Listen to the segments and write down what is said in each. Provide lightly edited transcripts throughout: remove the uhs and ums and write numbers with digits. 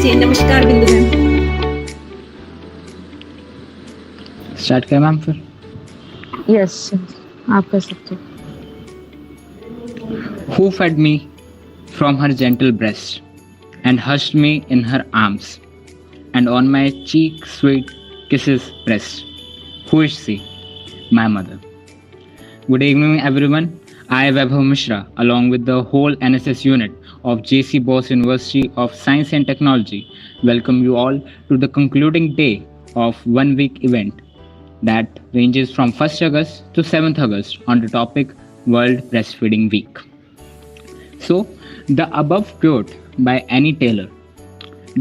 जी नमस्कार बिंदु ma'am. Start करें मैम फिर? यस आप कर सकते हो। Who fed me from her gentle breast and hushed me in her arms and on my cheek sweet kisses pressed? Who is she? My mother. Good evening everyone. I, Vaibhav Mishra, along with the whole NSS unit of JCBUST University of Science and Technology, welcome you all to the concluding day of 1 week event that ranges from 1st August to 7th August on the topic World Breastfeeding Week. So, the above quote by Annie Taylor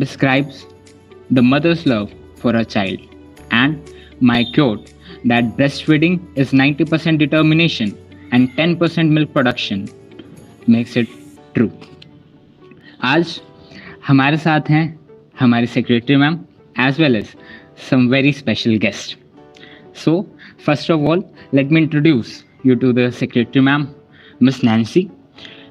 describes the mother's love for her child, and my quote that breastfeeding is 90% determination and 10% milk production makes it true. आज हमारे साथ हैं हमारी secretary ma'am as well as some very special guests. So, first of all, let me introduce you to the Secretary Ma'am, Miss Nancy,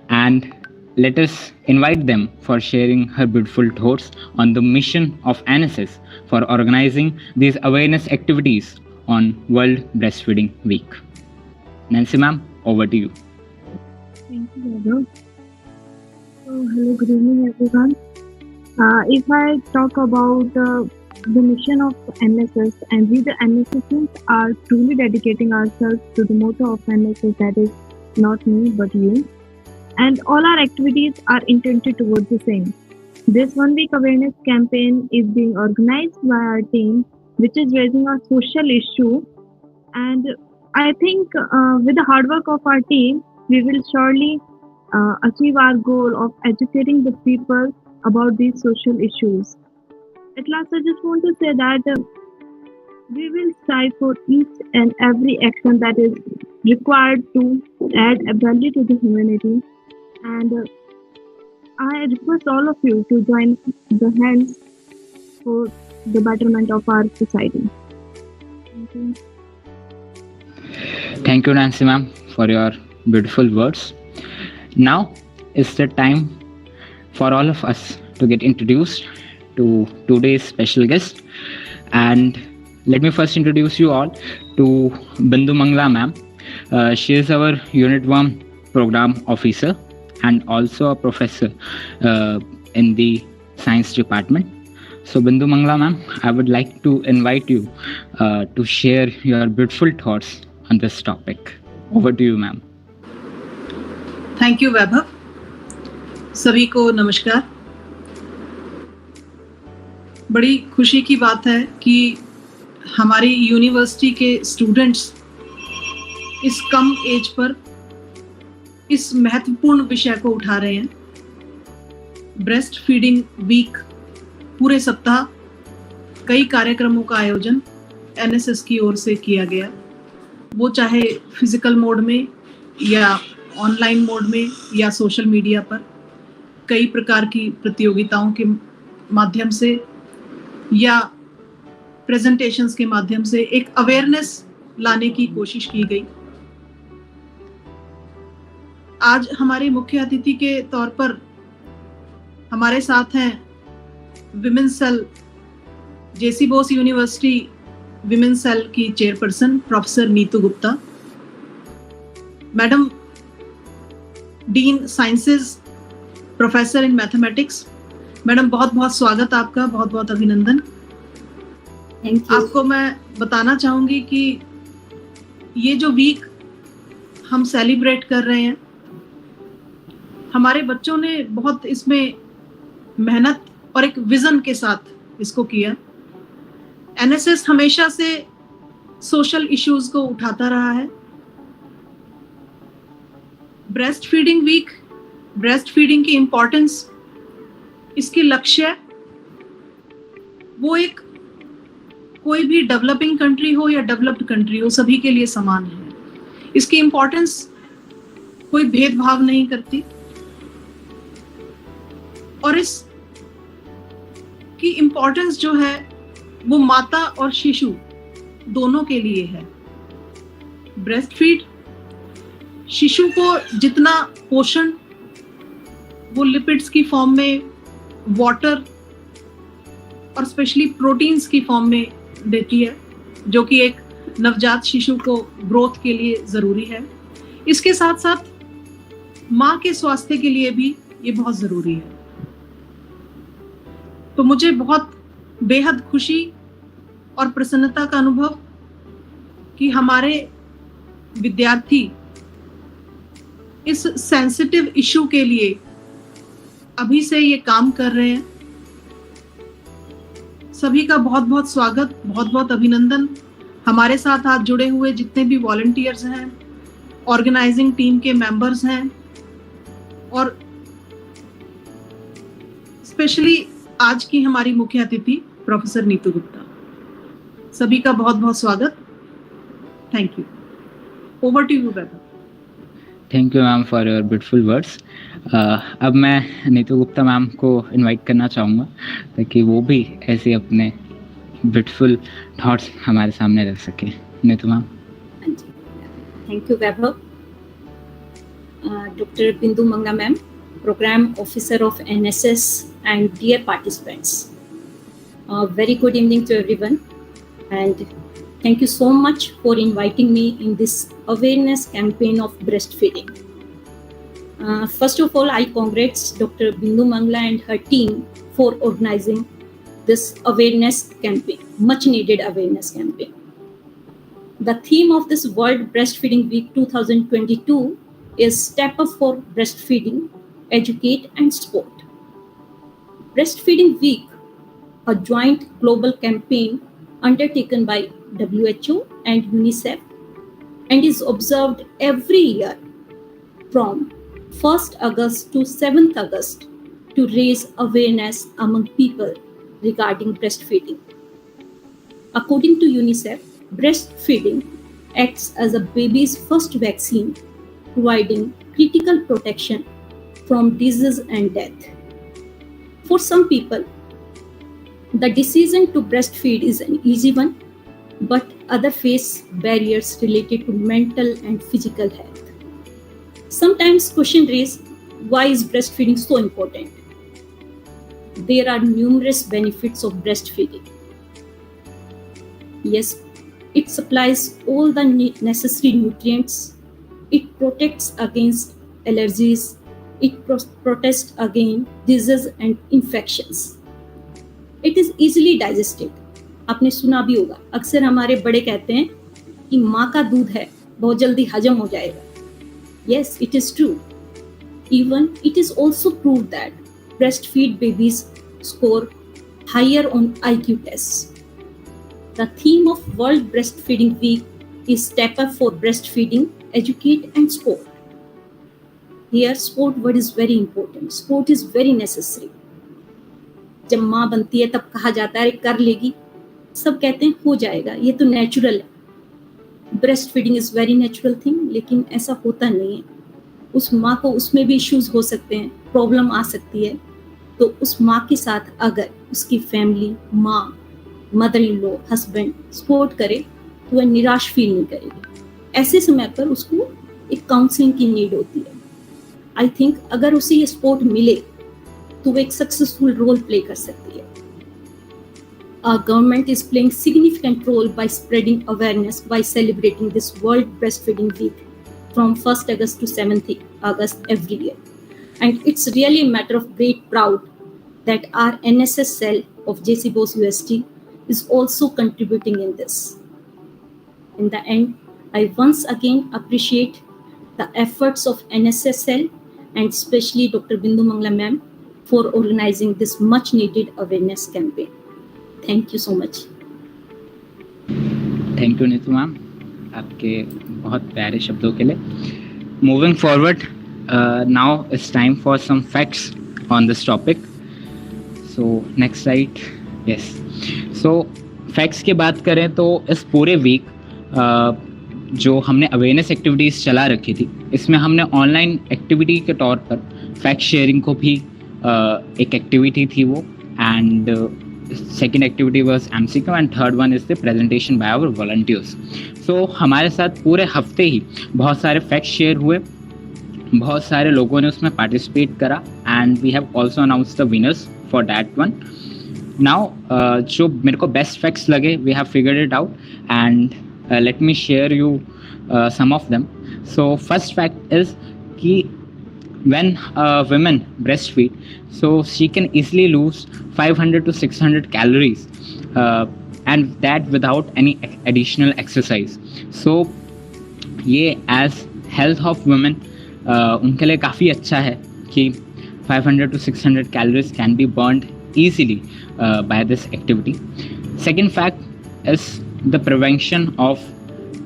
and let us invite them for sharing her beautiful thoughts on the mission of NSS for organizing these awareness activities on World Breastfeeding Week. Nancy Ma'am, over to you. Thank you, Madam. Hello, good evening, everyone. If I talk about the mission of NSS, and we the NSSers are truly dedicating ourselves to the motto of NSS, that is not me but you, and all our activities are intended towards the same. This 1 week awareness campaign is being organized by our team, which is raising a social issue, and I think with the hard work of our team, we will surely achieve our goal of educating the people about these social issues. At last, I just want to say that we will strive for each and every action that is required to add a value to the humanity. And I request all of you to join the hands for the betterment of our society. Thank you. Thank you, Nancy Ma'am, for your beautiful words. Now is the time for all of us to get introduced to today's special guest. And let me first introduce you all to Bindu Mangla Ma'am. She is our Unit 1 Program Officer and also a professor in the Science Department. So Bindu Mangla Ma'am, I would like to invite you to share your beautiful thoughts on this topic. Over to you, ma'am. Thank you Vaibhav. सभी को नमस्कार. बड़ी खुशी की बात है कि हमारी यूनिवर्सिटी के स्टूडेंट्स इस कम एज पर इस महत्वपूर्ण विषय को उठा रहे हैं. ब्रेस्ट फीडिंग वीक पूरे सप्ताह कई कार्यक्रमों का आयोजन एनएसएस की ओर से किया गया, वो चाहे फिजिकल मोड में या ऑनलाइन मोड में या सोशल मीडिया पर. कई प्रकार की प्रतियोगिताओं के माध्यम से या प्रेजेंटेशंस के माध्यम से एक अवेयरनेस लाने की कोशिश की गई. आज हमारे मुख्य अतिथि के तौर पर हमारे साथ हैं women's cell J C Bose university women's cell की chairperson professor Neetu Gupta, madam dean sciences professor in mathematics. Madam बहुत बहुत स्वागत आपका, बहुत बहुत अभिनंदन. आपको मैं बताना चाहूँगी कि ये जो वीक हम सेलिब्रेट कर रहे हैं, हमारे बच्चों ने बहुत इसमें मेहनत और एक विजन के साथ इसको किया. एनएसएस हमेशा से सोशल इश्यूज को उठाता रहा है. Breast feeding week, breast feeding की इम्पोर्टेंस, इसके लक्ष्य, वो एक कोई भी डेवलपिंग कंट्री हो या डेवलप्ड कंट्री हो, सभी के लिए समान है. इसकी इम्पोर्टेंस कोई भेदभाव नहीं करती और इस की इम्पोर्टेंस जो है वो माता और शिशु दोनों के लिए है. ब्रेस्ट फीड शिशु को जितना पोषण वो लिपिड्स की फॉर्म में, वाटर और स्पेशली प्रोटीन्स की फॉर्म में देती है, जो कि एक नवजात शिशु को ग्रोथ के लिए ज़रूरी है. इसके साथ साथ माँ के स्वास्थ्य के लिए भी ये बहुत ज़रूरी है. तो मुझे बहुत बेहद खुशी और प्रसन्नता का अनुभव कि हमारे विद्यार्थी इस सेंसिटिव इशू के लिए अभी से ये काम कर रहे हैं. सभी का बहुत बहुत स्वागत, बहुत बहुत अभिनंदन. हमारे साथ आज जुड़े हुए जितने भी वॉलंटियर्स हैं, ऑर्गेनाइजिंग टीम के मेंबर्स हैं और स्पेशली आज की हमारी मुख्य अतिथि प्रोफेसर नीतू गुप्ता, सभी का बहुत बहुत स्वागत. Thank you. Over to you Vaibhav. Thank you ma'am for your beautiful words. अब मैं नीतू गुप्ता मैम को इनवाइट करना चाहूँगा ताकि वो भी ऐसे अपने ब्यूटीफुल थॉट्स हमारे सामने रख सके। Neetu ma'am. Thank you, Vaibhav. Dr. Bindu Mangla ma'am, Program Officer of NSS, and dear participants. Very good evening to everyone, and thank you so much for inviting me in this awareness campaign of breastfeeding. First of all, I congratulate Dr. Bindu Mangla and her team for organizing this awareness campaign, much needed awareness campaign. The theme of this World Breastfeeding Week 2022 is Step Up for Breastfeeding, Educate and Support. Breastfeeding Week, a joint global campaign undertaken by WHO and UNICEF, and is observed every year from 1st August to 7th August to raise awareness among people regarding breastfeeding. According to UNICEF, breastfeeding acts as a baby's first vaccine, providing critical protection from disease and death. For some people, the decision to breastfeed is an easy one, but others face barriers related to mental and physical health. Sometimes questions raise, why is breastfeeding so important? There are numerous benefits of breastfeeding. Yes, it supplies all the necessary nutrients. It protects against allergies. It protects against disease and infections. It is easily digested. आपने सुना भी होगा, अक्सर हमारे बड़े कहते हैं कि माँ का दूध है, बहुत जल्दी हजम हो जाएगा. Yes, it is true. Even it is also proved that breastfeed babies score higher on IQ tests. The theme of World Breastfeeding Week is Step Up for Breastfeeding, Educate and Support. Here, sport word is very important. Sport is very necessary. जब माँ बनती है तब कहा जाता है कर लेगी, सब कहते हैं हो जाएगा, ये तो नेचुरल है. Breast feeding is very natural thing, लेकिन ऐसा होता नहीं है. उस माँ को उसमें भी इश्यूज हो सकते हैं, प्रॉब्लम आ सकती है. तो उस माँ के साथ अगर उसकी फैमिली, माँ, mother in law, husband support करे तो वह निराश फील नहीं करेगी. ऐसे समय पर उसको एक काउंसलिंग की नीड होती है. आई थिंक अगर उसे ये सपोर्ट मिले तो वो एक सक्सेसफुल रोल प्ले कर सकती है. Our government is playing significant role by spreading awareness by celebrating this World Breastfeeding Week from 1st August to 7th August every year. And it's really a matter of great pride that our NSS cell of JCBUST is also contributing in this. In the end, I once again appreciate the efforts of NSS cell and especially Dr. Bindu Mangla ma'am for organizing this much needed awareness campaign. Thank you so much. Thank you Neetu ma'am, आपके बहुत प्यारे शब्दों के लिए. Moving forward, now it's time for some facts on this topic. So next slide. Yes, so facts की बात करें तो इस पूरे वीक जो हमने अवेयरनेस एक्टिविटीज़ चला रखी थी, इसमें हमने ऑनलाइन एक्टिविटी के तौर पर फैक्ट शेयरिंग को भी एक एक्टिविटी थी वो, and second activity was MCQ and third one is the presentation by our volunteers. So हमारे साथ पूरे हफ्ते ही बहुत सारे फैक्ट शेयर हुए, बहुत सारे लोगों ने उसमें पार्टिसिपेट करा, and we have also announce the winners for that one. Now जो मेरे को बेस्ट फैक्ट्स लगे, we have figured it out and let me share you some of them. So first fact is कि when women breastfeed, so she can easily lose 500 to 600 calories and that without any additional exercise. So ये as health of women उनके लिए काफ़ी अच्छा है कि 500 to 600 calories can be burned easily by this activity. Second fact is the prevention of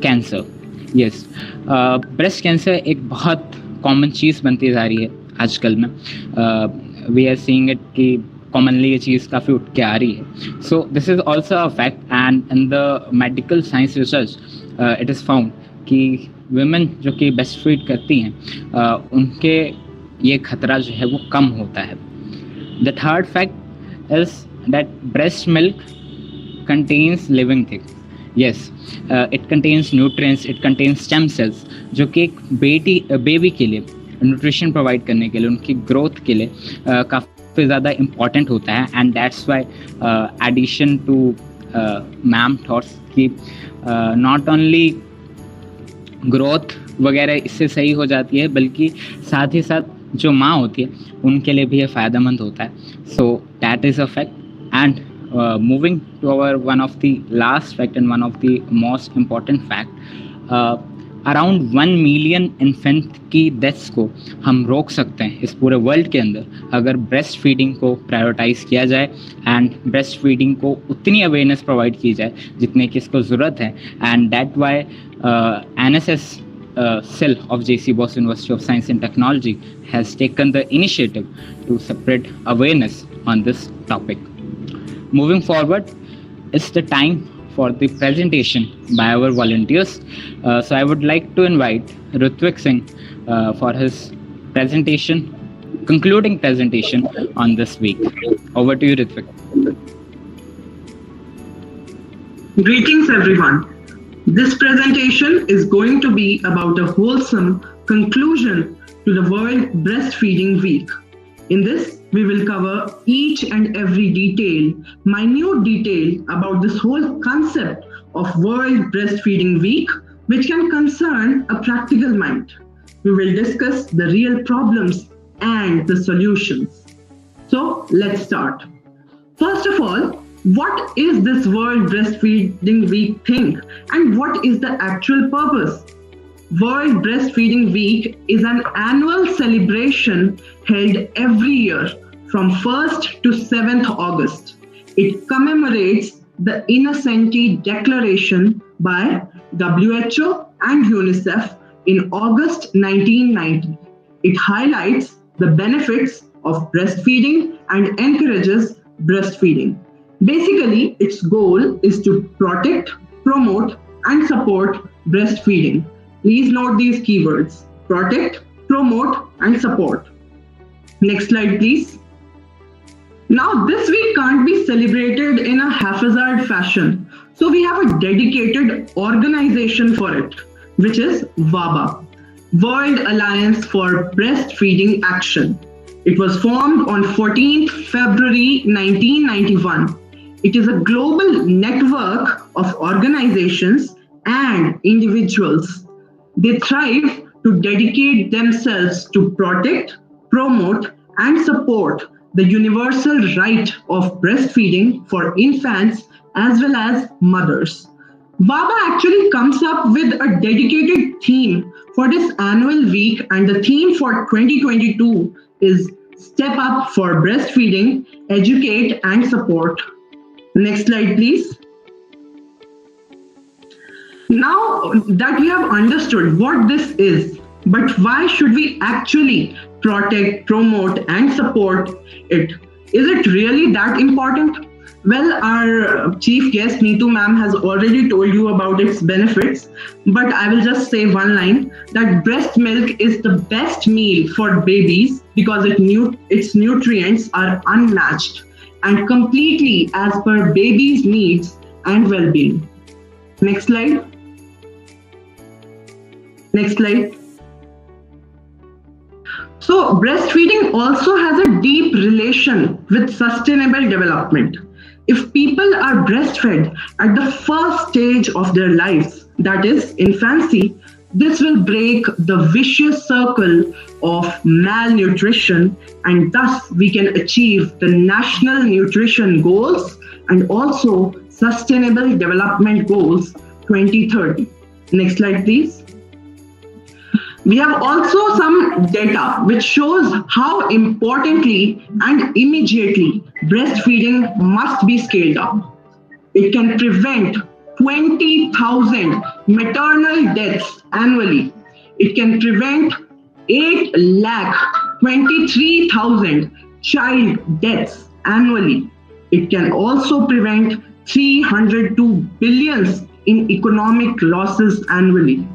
cancer. Yes, breast cancer एक बहुत common चीज़ बनती जा रही है आजकल में. वी आर सीइंग इट कि कॉमनली ये चीज़ काफ़ी उठ के आ रही है. So this is also a fact, and in the medical science research it is found कि वुमेन जो कि ब्रेस्ट फीड करती हैं उनके ये खतरा जो है वो कम होता है. The third fact is that breast milk contains living things. Yes, it contains nutrients, it contains stem cells, जो कि एक बेबी के लिए न्यूट्रिशन प्रोवाइड करने के लिए, उनकी ग्रोथ के लिए काफ़ी ज़्यादा इम्पॉर्टेंट होता है. And that's why addition to ma'am thoughts की नॉट ओनली ग्रोथ वगैरह इससे सही हो जाती है, बल्कि साथ ही साथ जो माँ होती है उनके लिए भी ये फ़ायदेमंद होता है. So that is a fact. And moving to our one of the last fact and one of the most important fact, around 1 million infant की डेथ्स को हम रोक सकते हैं इस पूरे वर्ल्ड के अंदर अगर ब्रेस्ट फीडिंग को प्रायोरिटाइज किया जाए एंड ब्रेस्ट फीडिंग को उतनी अवेयरनेस प्रोवाइड की जाए जितने की इसको ज़रूरत है. And that why NSS cell of JCBUST University of Science and Technology has taken the initiative to spread awareness on this topic. Moving forward, it's the time for the presentation by our volunteers. So I would like to invite Ritvik Singh for his presentation, concluding presentation on this week. Over to you, Ritvik. Greetings, everyone. This presentation is going to be about a wholesome conclusion to the World Breastfeeding Week. In this, we will cover each and every minute detail about this whole concept of World Breastfeeding Week, which can concern a practical mind. We will discuss the real problems and the solutions. So let's start. First of all, what is this World Breastfeeding Week thing and what is the actual purpose? World Breastfeeding Week is an annual celebration held every year from 1st to 7th August. It commemorates the Innocenti Declaration by WHO and UNICEF in August 1990. It highlights the benefits of breastfeeding and encourages breastfeeding. Basically, its goal is to protect, promote, and support breastfeeding. Please note these keywords: protect, promote, and support. Next slide, please. Now, this week can't be celebrated in a haphazard fashion. So we have a dedicated organization for it, which is WABA, World Alliance for Breastfeeding Action. It was formed on 14th February 1991. It is a global network of organizations and individuals. They thrive to dedicate themselves to protect, promote, and support the universal right of breastfeeding for infants as well as mothers. WABA actually comes up with a dedicated theme for this annual week, and the theme for 2022 is Step Up for Breastfeeding, Educate and Support. Next slide, please. Now that we have understood what this is, but why should we actually protect, promote, and support it? Is it really that important? Well, our chief guest, Neetu ma'am, has already told you about its benefits, but I will just say one line that breast milk is the best meal for babies because its nutrients are unmatched and completely as per baby's needs and well-being. Next slide. Next slide. So breastfeeding also has a deep relation with sustainable development. If people are breastfed at the first stage of their lives, that is infancy, this will break the vicious circle of malnutrition, and thus we can achieve the national nutrition goals and also sustainable development goals 2030. Next slide, please. We have also some data which shows how importantly and immediately breastfeeding must be scaled up. It can prevent 20,000 maternal deaths annually. It can prevent 8,23,000 child deaths annually. It can also prevent 302 billions in economic losses annually.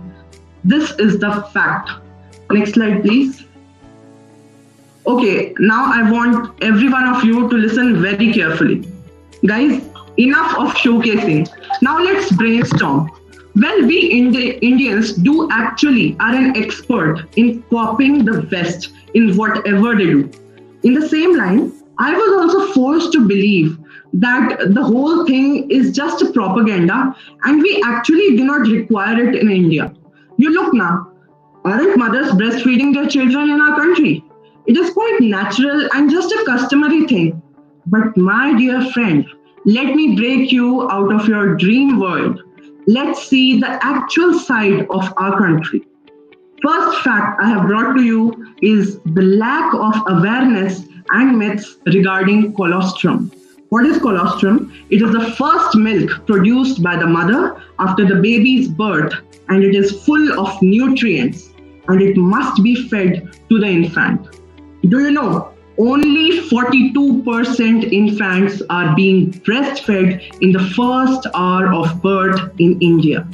This is the fact. Next slide, please. Okay, now I want every one of you to listen very carefully. Guys, Enough of showcasing. Now let's brainstorm. Well, we Indians do actually are an expert in copying the West in whatever they do. In the same line, I was also forced to believe that the whole thing is just a propaganda and we actually do not require it in India. You look now, aren't mothers breastfeeding their children in our country? It is quite natural and just a customary thing. But my dear friend, let me break you out of your dream world. Let's see the actual side of our country. First fact I have brought to you is the lack of awareness and myths regarding colostrum. What is colostrum? It is the first milk produced by the mother after the baby's birth, and it is full of nutrients and it must be fed to the infant. Do you know? Only 42% infants are being breastfed in the first hour of birth in India.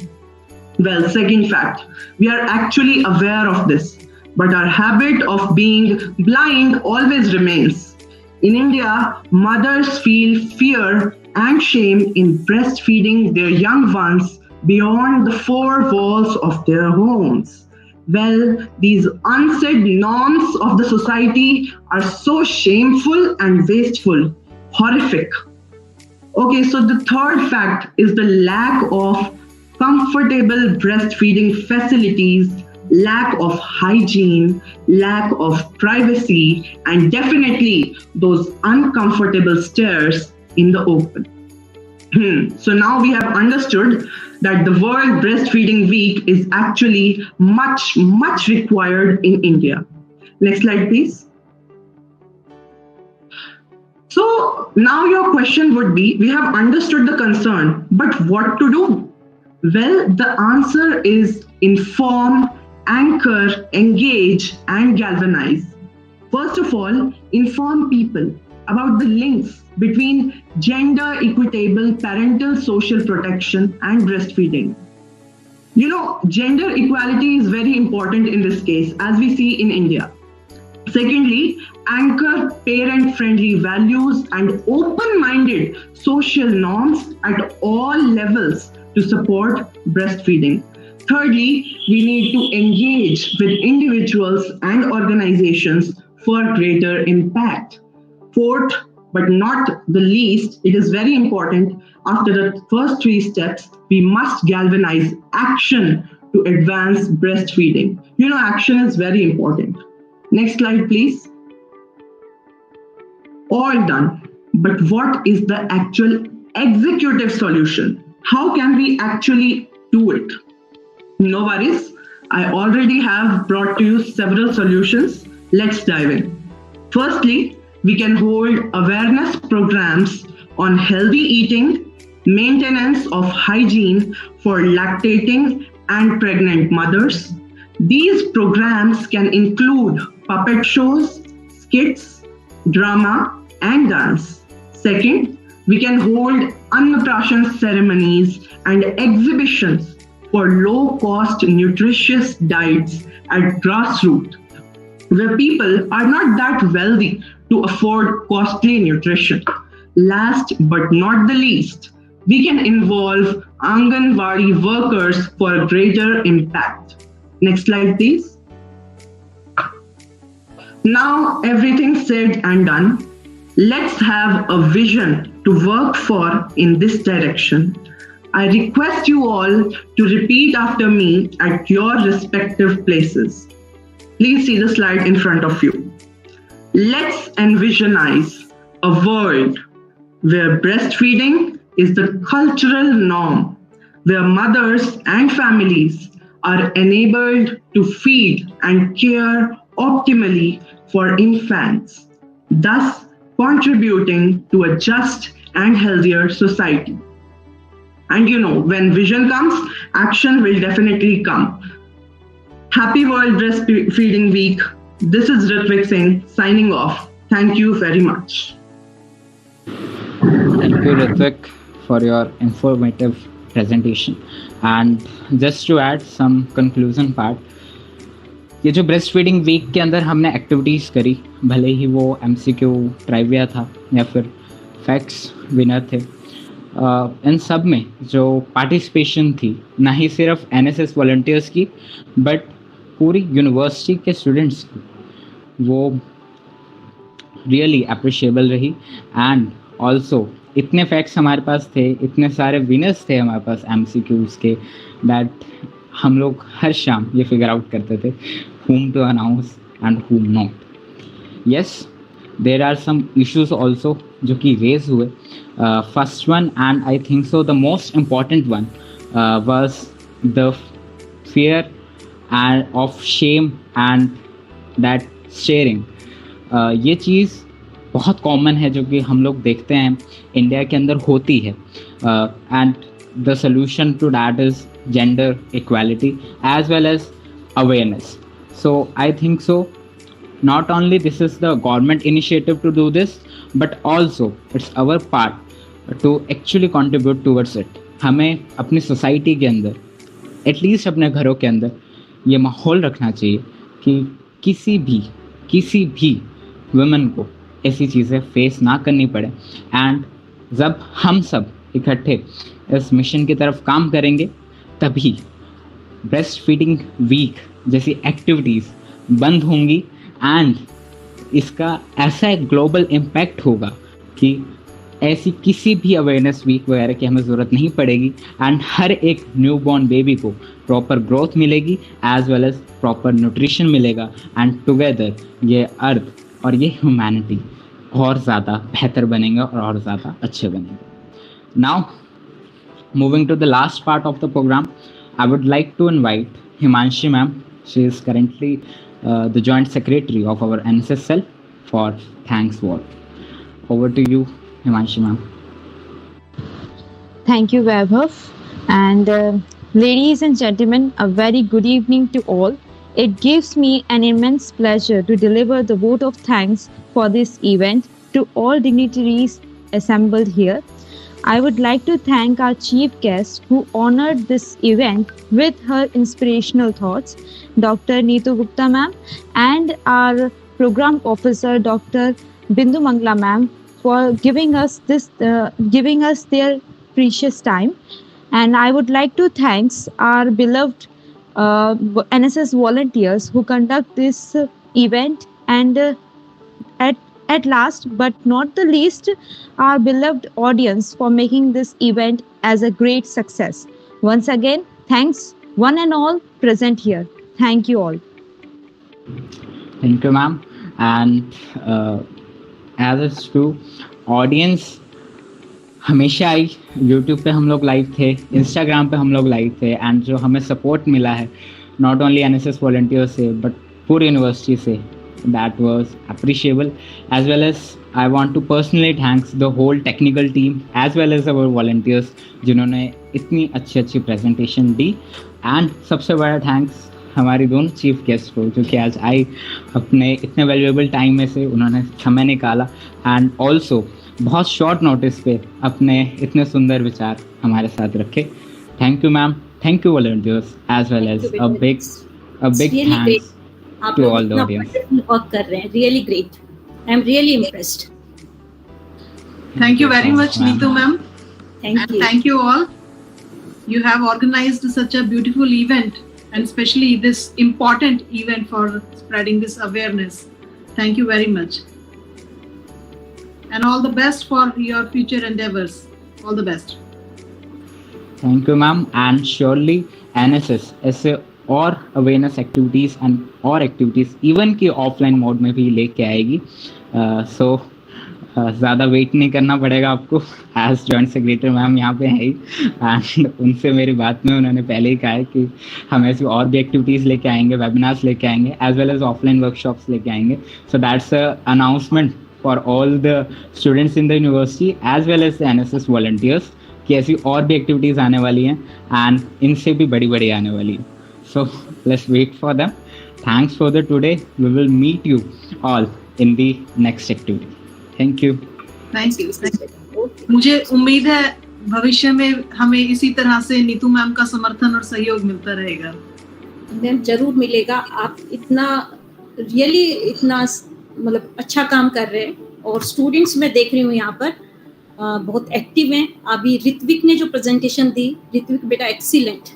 Well, second fact, we are actually aware of this, but our habit of being blind always remains. In India, mothers feel fear and shame in breastfeeding their young ones beyond the four walls of their homes. Well, these unsaid norms of the society are so shameful and wasteful, horrific. Okay, so the third fact is the lack of comfortable breastfeeding facilities, lack of hygiene, lack of privacy, and definitely those uncomfortable stairs in the open. So now we have understood that the World Breastfeeding Week is actually much required in India. Next slide, please. So now your question would be, we have understood the concern, but what to do? Well, the answer is inform, anchor, engage, and galvanize. First of all, inform people about the links between gender equitable parental social protection and breastfeeding. You know, gender equality is very important in this case, as we see in India. Secondly, anchor parent-friendly values and open-minded social norms at all levels to support breastfeeding. Thirdly, we need to engage with individuals and organizations for greater impact. Fourth, but not the least, it is very important, after the first three steps, we must galvanize action to advance breastfeeding. You know, action is very important. Next slide, please. All done. But what is the actual executive solution? How can we actually do it? No worries. I already have brought to you several solutions. Let's dive in. Firstly, we can hold awareness programs on healthy eating, maintenance of hygiene for lactating and pregnant mothers. These programs can include puppet shows, skits, drama, and dance. Second, we can hold Annaprashan ceremonies and exhibitions for low-cost nutritious diets at grassroots, where people are not that wealthy to afford costly nutrition. Last but not the least, we can involve Anganwadi workers for greater impact. Next slide, please. Now everything said and done, let's have a vision to work for in this direction. I request you all to repeat after me at your respective places. Please see the slide in front of you. Let's envisionize a world where breastfeeding is the cultural norm, where mothers and families are enabled to feed and care optimally for infants, thus contributing to a just and healthier society. And you know, when vision comes, action will definitely come. Happy World Breastfeeding Week. This is Ritvik Singh signing off. Thank you very much. Thank you, Ritvik, for your informative presentation. And just to add some conclusion part, ये जो breast feeding week के अंदर हमने activities करी, भले ही वो MCQ ट्राइविया था या फिर फैक्ट्स विनर थे, इन सब में जो पार्टिसिपेशन थी, ना ही सिर्फ एनएसएस वॉलंटियर्स की बट पूरी यूनिवर्सिटी के स्टूडेंट्स की, वो रियली अप्रिशिएबल रही। एंड ऑल्सो इतने फैक्ट्स हमारे पास थे, इतने सारे विनर्स थे हमारे पास एमसीक्यूज के, दैट हम लोग हर शाम ये फिगर आउट करते थे whom to announce and whom not. Yes, there are some issues also जो कि raise हुए. First one, and I think so the most important one, was the fear and of shame and that sharing. ये चीज़ बहुत common है जो कि हम लोग देखते हैं इंडिया के अंदर होती है, and the solution to that is gender equality as well as awareness. So I think so not only this is the government initiative to do this, but also it's our part to actually contribute towards it. हमें अपनी society के अंदर, at least अपने घरों के अंदर ये माहौल रखना चाहिए कि किसी भी वुमेन को ऐसी चीज़ें फेस ना करनी पड़े। एंड जब हम सब इकट्ठे इस मिशन की तरफ काम करेंगे तभी ब्रेस्ट फीडिंग वीक जैसी एक्टिविटीज़ बंद होंगी एंड इसका ऐसा एक ग्लोबल इम्पैक्ट होगा कि ऐसी किसी भी अवेयरनेस वीक वगैरह की हमें ज़रूरत नहीं पड़ेगी एंड हर एक न्यू बॉर्न बेबी को प्रॉपर ग्रोथ मिलेगी as well as proper nutrition मिलेगा एंड टुगेदर ये अर्थ और ये ह्यूमैनिटी और ज़्यादा बेहतर बनेगा और ज़्यादा अच्छे बनेंगे। Now moving to the last part of the programme, I would like to invite Himanshi ma'am. She is currently the joint secretary of our NSS cell for thanks word. Over to you, Himanshi ma'am. Thank you, Vaibhav. And ladies and gentlemen, a very good evening to all. It gives me an immense pleasure to deliver the vote of thanks for this event to all dignitaries assembled here. I would like to thank our chief guest who honored this event with her inspirational thoughts, Dr. Neetu Gupta ma'am, and our program officer, Dr. Bindu Mangla ma'am, for giving us their precious time. And I would like to thank our beloved NSS volunteers who conduct this event, and at last but not the least, our beloved audience for making this event as a great success. Once again, thanks one and all present here. Thank you all. Thank you ma'am. And as it's true, audience हमेशा आई, YouTube पे हम लोग live थे, Instagram पे हम लोग live थे, and जो हमें सपोर्ट मिला है नॉट ओनली एनएसएस वॉलंटियर से बट पूरी यूनिवर्सिटी से, that was appreciable. As well as I want to personally thanks the whole technical team as well as our volunteers जिन्होंने इतनी अच्छी प्रेजेंटेशन दी। एंड सबसे बड़ा थैंक्स हमारी दोनों चीफ गेस्ट को जो कि आज आई, अपने इतने वैल्यूएबल टाइम में से उन्होंने समय निकाला एंड ऑल्सो बहुत शॉर्ट नोटिस पे अपने इतने सुंदर विचार हमारे साथ रखे। Thank you ma'am, thank you volunteers as well as a big thanks आप to लोग all the इतना audience. wonderful work कर रहे हैं, really great. I am really impressed. Thank you very much, Neetu ma'am. Thank And you. thank you all. You have organized such a beautiful event, and especially this important event for spreading this awareness. Thank you very much. And all the best for your future endeavors. All the best. Thank you ma'am. And surely NSS ऐसे और awareness activities and और activities even की offline mode में भी लेके आएगी। सो ज़्यादा wait नहीं करना पड़ेगा आपको, एज जॉइंट सेक्रेटरी मैम यहाँ पे है ही, एंड उनसे मेरी बात में उन्होंने पहले ही कहा है कि हम ऐसी और भी एक्टिविटीज़ लेके आएंगे, वेबिनार्स लेके आएंगे as well as offline workshops लेके आएंगे। So that's a announcement for all the students in the university as well as the NSS volunteers कि ऐसी और भी एक्टिविटीज़ आने वाली हैं एंड इनसे भी बड़ी आने वाली है। So let's wait for them. Thanks for the today. We will meet you all in the next activity. Thank you. Thank you. मुझे उम्मीद है भविष्य में हमें इसी तरह से नीतू मैम का समर्थन और सहयोग मिलता रहेगा। मैम जरूर मिलेगा। आप इतना रियली इतना मतलब अच्छा काम कर रहे हैं और स्टूडेंट्स मैं देख रही हूँ यहाँ पर बहुत एक्टिव हैं। अभी ऋत्विक ने जो प्रेजेंटेशन दी, ऋत्विक बेटा एक्सीलेंट।